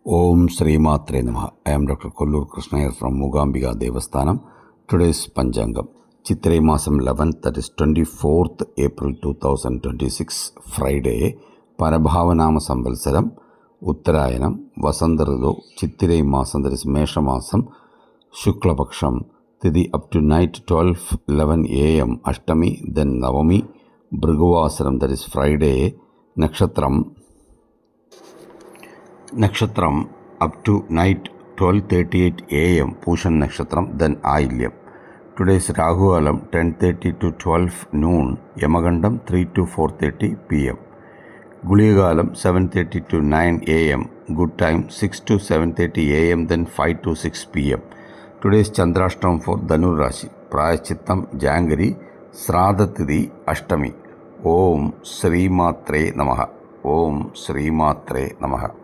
Om Sri Matre Namaha. I am Dr. Kollur Krishnayar from Mookambika Devasthanam. Today's Panchangam. Chitrai Masam 11th, that is 24th April 2026, Friday. Parabhavanama Samvalsaram, Uttarayanam, Vasantharadu, Chitrai Masam, that is Mesha Masam, Shukla Paksham, Tithi up to night 12:11 a.m. Ashtami, then Navami, Bhriguvasaram, that is Friday, Nakshatram up to night 12:38 a.m. Pushan Nakshatram, then Ailyam. Today's Rahu Alam 10:30 to 12 noon, Yamagandam 3 to 4:30 p.m. Guligalam 7:30 to 9 a.m. Good time 6 to 7:30 a.m. then 5 to 6 p.m. Today's Chandrashtam for Dhanur Rashi, Prayachittam Jangari, Sradhatidi Ashtami. Om Sri Matre Namaha. Om Sri Matre Namaha.